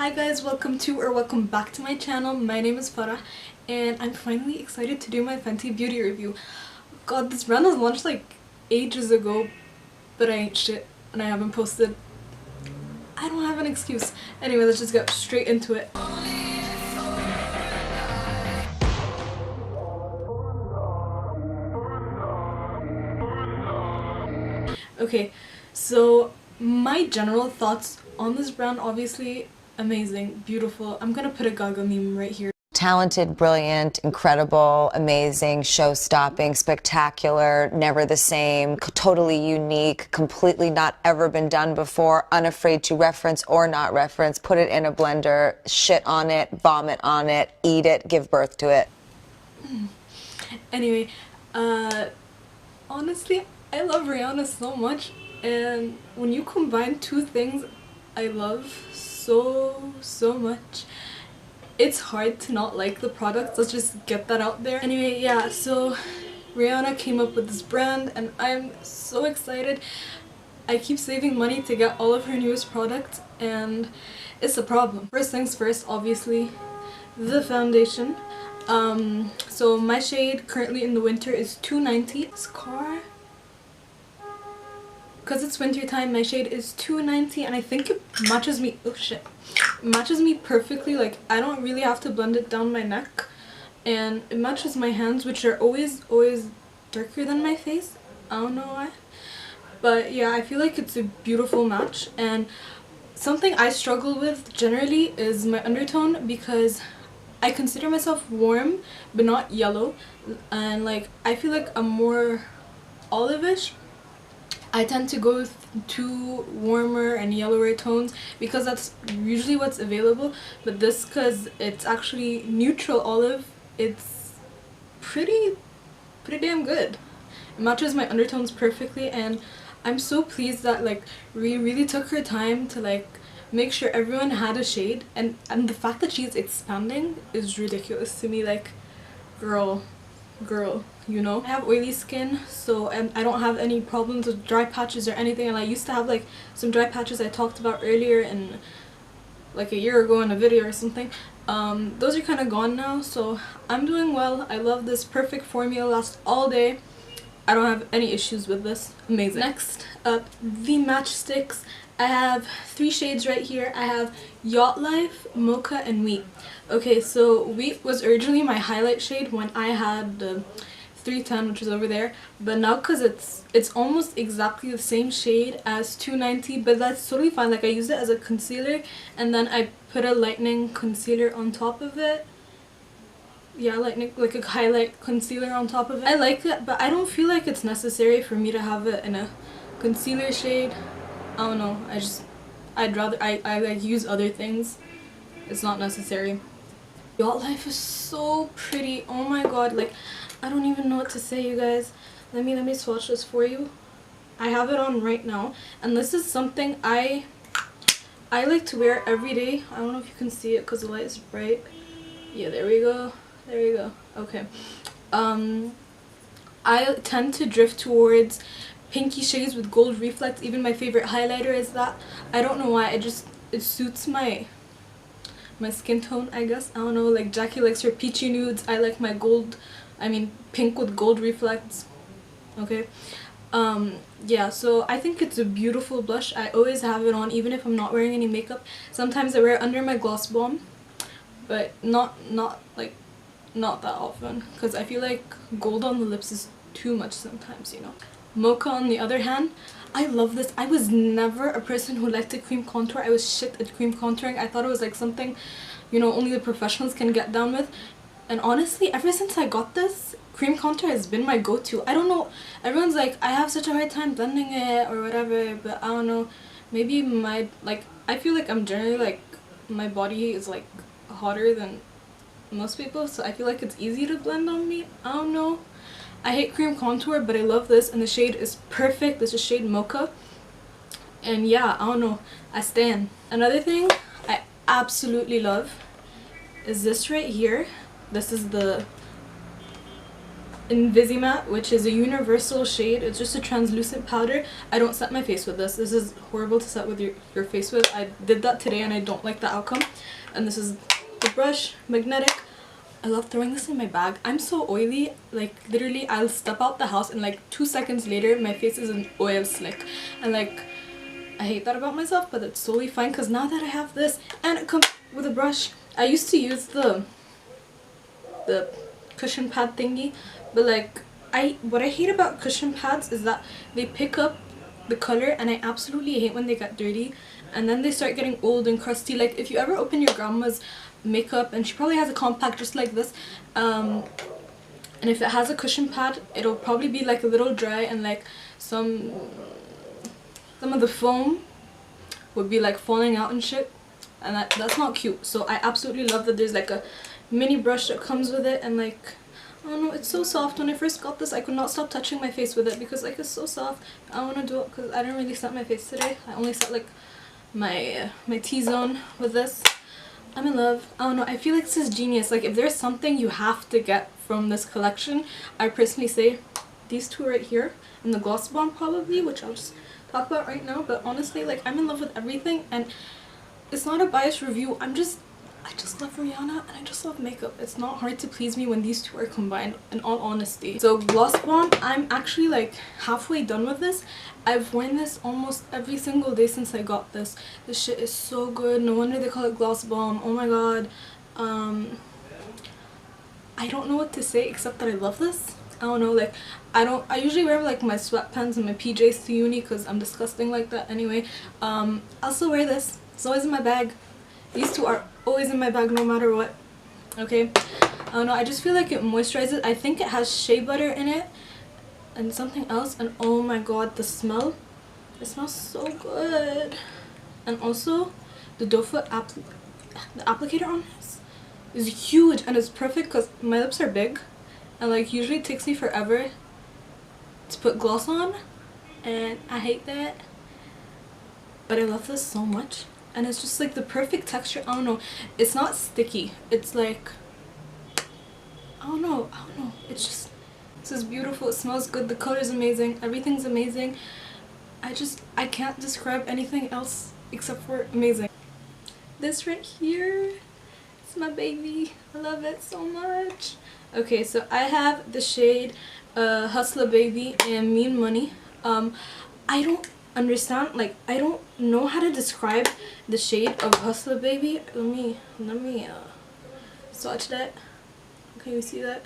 Hi guys, welcome back to my channel. My name is Farah and I'm finally excited to do my Fenty beauty review. God, this brand was launched like ages ago, but I ain't shit and I haven't posted. I don't have an excuse. Anyway, let's just get straight into it. Okay, so my general thoughts on this brand, obviously amazing, beautiful. I'm gonna put a Gaga meme right here. Talented, brilliant, incredible, amazing, show-stopping, spectacular, never the same, totally unique, completely not ever been done before, unafraid to reference or not reference, put it in a blender, shit on it, vomit on it, eat it, give birth to it. Anyway, honestly, I love Rihanna so much, and when you combine two things I love so much, it's hard to not like the product. Let's just get that out there. Anyway, yeah, so Rihanna came up with this brand and I'm so excited. I keep saving money to get all of her newest products and it's a problem. First things first, obviously, the foundation. So my shade currently in the winter is 290. Scar. Because it's winter time, my shade is 290 and I think it matches me. Oh shit. It matches me perfectly. Like, I don't really have to blend it down my neck, and it matches my hands, which are always darker than my face. I don't know why, but yeah, I feel like it's a beautiful match. And something I struggle with generally is my undertone, because I consider myself warm but not yellow, and like I feel like I'm more olive-ish. I tend to go to warmer and yellower tones because that's usually what's available, but this, because it's actually neutral olive, it's pretty damn good. It matches my undertones perfectly, and I'm so pleased that like we really took her time to like make sure everyone had a shade, and the fact that she's expanding is ridiculous to me. Like, girl, you know. I have oily skin, so I don't have any problems with dry patches or anything, and I used to have like some dry patches I talked about earlier in like a year ago in a video or something. Those are kind of gone now, so I'm doing well. I love this perfect formula, lasts all day. I don't have any issues with this. Amazing. Next up, the matchsticks. I have 3 shades right here. I have Yacht Life, Mocha, and Wheat. Okay, so Wheat was originally my highlight shade when I had the 310, which is over there, but now because it's almost exactly the same shade as 290, but that's totally fine. Like, I used it as a concealer and then I put a lightening concealer on top of it. Yeah, lightening, like a highlight concealer on top of it. I like it, but I don't feel like it's necessary for me to have it in a concealer shade. I don't know, I'd rather I like use other things. It's not necessary. Yacht Life is so pretty. Oh my god, like I don't even know what to say, you guys. Let me swatch this for you. I have it on right now, and this is something I like to wear every day. I don't know if you can see it because the light is bright. Yeah, there we go. There you go. Okay. I tend to drift towards pinky shades with gold reflex. Even my favorite highlighter is that. I don't know why. It suits my skin tone, I guess. I don't know, like Jackie likes her peachy nudes. I like my pink with gold reflex. Okay. Yeah, so I think it's a beautiful blush. I always have it on even if I'm not wearing any makeup. Sometimes I wear it under my gloss bomb, but not that often, because I feel like gold on the lips is too much sometimes, you know. Mocha, on the other hand, I love this. I was never a person who liked to cream contour. I was shit at cream contouring. I thought it was like something, you know, only the professionals can get down with. And honestly, ever since I got this, cream contour has been my go-to. I don't know, everyone's like, I have such a hard time blending it or whatever, but I don't know, maybe I feel like I'm generally like, my body is like hotter than most people, so I feel like it's easy to blend on me. I don't know. I hate cream contour, but I love this, and the shade is perfect. This is shade Mocha, and yeah, I don't know, I stan. Another thing I absolutely love is this right here. This is the Invisimatte, which is a universal shade. It's just a translucent powder. I don't set my face with this. This is horrible to set with your face with. I did that today and I don't like the outcome. And this is the brush, magnetic. I love throwing this in my bag. I'm so oily, like literally I'll step out the house and like 2 seconds later my face is an oil slick. And like, I hate that about myself, but it's totally fine because now that I have this and it comes with a brush. I used to use the cushion pad thingy, but like what I hate about cushion pads is that they pick up the color, and I absolutely hate when they get dirty and then they start getting old and crusty. Like if you ever open your grandma's makeup, and she probably has a compact just like this, and if it has a cushion pad it'll probably be like a little dry, and like some of the foam would be like falling out and shit, and that's not cute. So I absolutely love that there's like a mini brush that comes with it, and like I don't know, it's so soft. When I first got this I could not stop touching my face with it because like it's so soft. I want to do it because I didn't really set my face today. I only set like my T-zone with this. I'm in love. I don't know, I feel like this is genius. Like if there's something you have to get from this collection, I personally say these two right here and the Gloss Bomb probably, which I'll just talk about right now. But honestly, like I'm in love with everything, and it's not a biased review. I just love Rihanna and I just love makeup. It's not hard to please me when these two are combined, in all honesty. So Gloss Bomb, I'm actually like halfway done with this. I've worn this almost every single day since I got this. This shit is so good. No wonder they call it Gloss Bomb. Oh my god. I don't know what to say except that I love this. I don't know, like I usually wear like my sweatpants and my PJs to uni because I'm disgusting like that anyway. I also wear this. It's always in my bag. These two are always in my bag no matter what. Okay, I don't know, I just feel like it moisturizes. I think it has shea butter in it and something else, and oh my god, the smell, it smells so good. And also the doe foot the applicator on this is huge, and it's perfect because my lips are big and like usually it takes me forever to put gloss on, and I hate that, but I love this so much. And it's just like the perfect texture. I don't know, it's not sticky, it's like I don't know, it's just, this is beautiful. It smells good, the color is amazing, everything's amazing. I can't describe anything else except for amazing. This right here, it's my baby. I love it so much. Okay, so I have the shade Hustler Baby and Mean Money. I don't understand, like I don't know how to describe the shade of Hustler Baby. Let me swatch that. Okay, you see that?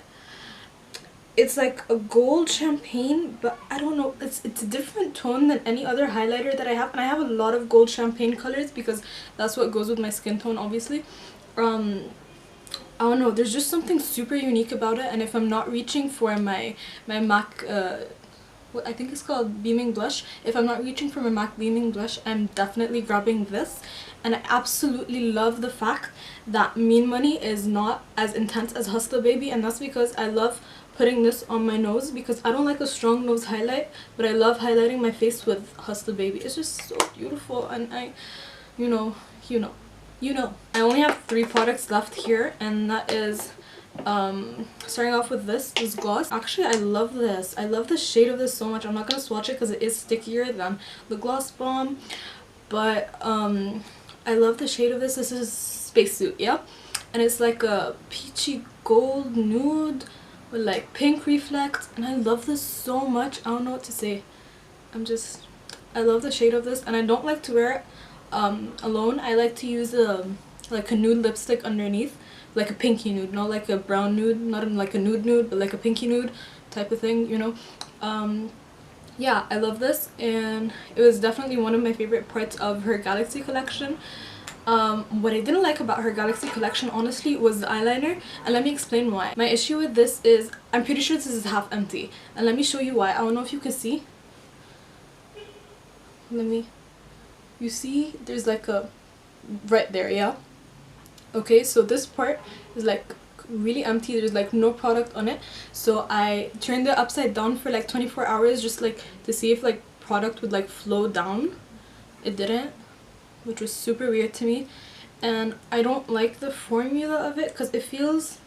It's like a gold champagne, but I don't know, it's a different tone than any other highlighter that I have, and I have a lot of gold champagne colors because that's what goes with my skin tone, obviously. I don't know, there's just something super unique about it, and if I'm not reaching for my MAC what I think it's called Beaming Blush, if I'm not reaching for my MAC Beaming Blush, I'm definitely grabbing this. And I absolutely love the fact that Mean Money is not as intense as Hustler Baby, and that's because I love putting this on my nose because I don't like a strong nose highlight, but I love highlighting my face with Hustler Baby. It's just so beautiful, and you know. I only have 3 products left here, and that is starting off with this gloss. Actually, I love this. I love the shade of this so much. I'm not gonna swatch it because it is stickier than the Gloss Bomb, but I love the shade of this. This is Spacesuit, yeah, and it's like a peachy gold nude with like pink reflect, and I love this so much. I don't know what to say. I love the shade of this, and I don't like to wear it alone. I like to use like a nude lipstick underneath, like a pinky nude, not like a brown nude, not like a nude, but like a pinky nude type of thing, you know. Yeah, I love this, and it was definitely one of my favorite parts of her Galaxy collection. What I didn't like about her Galaxy collection, honestly, was the eyeliner, and let me explain why. My issue with this is, I'm pretty sure this is half empty, and let me show you why. I don't know if you can see. You see, there's like a, right there, yeah? Okay, so this part is like really empty. There's like no product on it, so I turned it upside down for like 24 hours just like to see if like product would like flow down. It didn't, which was super weird to me, and I don't like the formula of it because it feels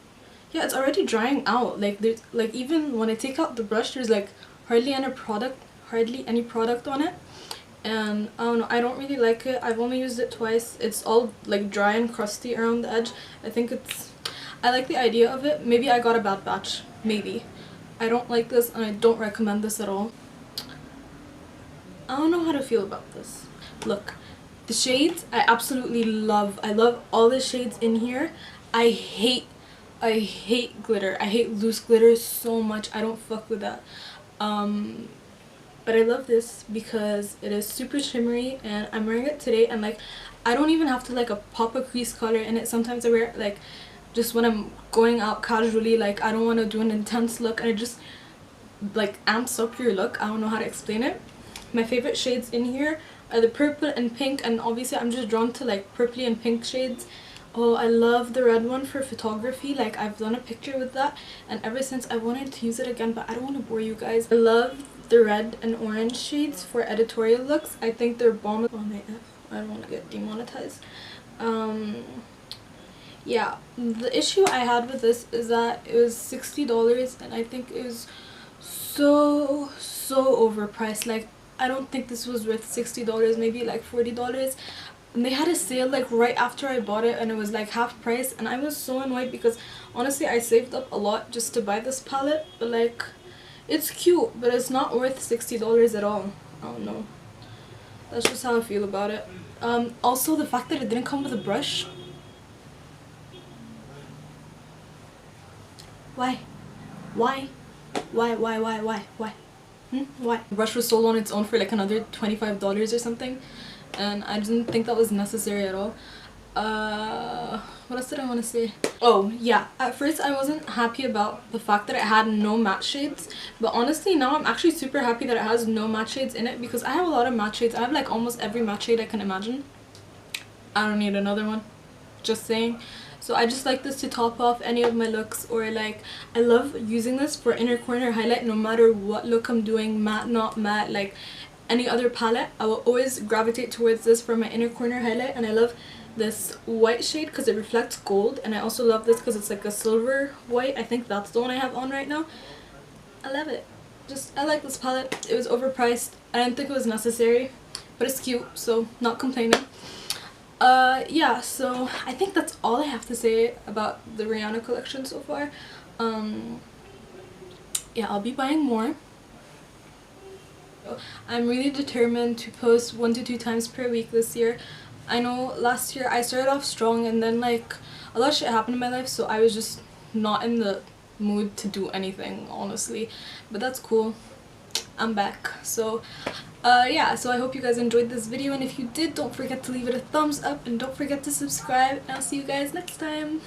yeah, it's already drying out. Like there's like, even when I take out the brush, there's like hardly any product on it. And I don't know, I don't really like it. I've only used it twice. It's all like dry and crusty around the edge. I like the idea of it. Maybe I got a bad batch. Maybe. I don't like this and I don't recommend this at all. I don't know how to feel about this. Look, the shades I absolutely love. I love all the shades in here. I hate glitter. I hate loose glitter so much. I don't fuck with that. But I love this because it is super shimmery and I'm wearing it today, and like I don't even have to like pop a crease color in it. Sometimes I wear it like just when I'm going out casually, like I don't want to do an intense look, and it just like amps up your look. I don't know how to explain it. My favorite shades in here are the purple and pink, and obviously I'm just drawn to like purpley and pink shades. Oh, I love the red one for photography. Like I've done a picture with that, and ever since I wanted to use it again, but I don't want to bore you guys. I love the red and orange shades for editorial looks. I think they're bomb. Oh my F, I don't want to get demonetized. Yeah, the issue I had with this is that it was $60 and I think it was so overpriced. Like I don't think this was worth $60, maybe like $40. And they had a sale like right after I bought it and it was like half price, and I was so annoyed because honestly I saved up a lot just to buy this palette, but like it's cute but it's not worth $60 at all. I don't know, that's just how I feel about it. Also the fact that it didn't come with a brush. Why? Why? Why? Why? The brush was sold on its own for like another $25 or something, and I didn't think that was necessary at all. What else did I want to say? Oh yeah, at first I wasn't happy about the fact that it had no matte shades, but honestly now I'm actually super happy that it has no matte shades in it, because I have a lot of matte shades. I have like almost every matte shade I can imagine. I don't need another one, just saying. So I just like this to top off any of my looks, or like I love using this for inner corner highlight no matter what look I'm doing, matte, not matte, like any other palette. I will always gravitate towards this for my inner corner highlight. And I love this white shade because it reflects gold, and I also love this because it's like a silver white. I think that's the one I have on right now. I love it. I like this palette. It was overpriced. I didn't think it was necessary, but it's cute, so not complaining. Yeah, so I think that's all I have to say about the Rihanna collection so far. Yeah, I'll be buying more. I'm really determined to post 1 to 2 times per week this year. I know last year I started off strong and then like a lot of shit happened in my life, so I was just not in the mood to do anything, honestly, but that's cool. I'm back. So yeah, so I hope you guys enjoyed this video, and if you did, don't forget to leave it a thumbs up and don't forget to subscribe, and I'll see you guys next time.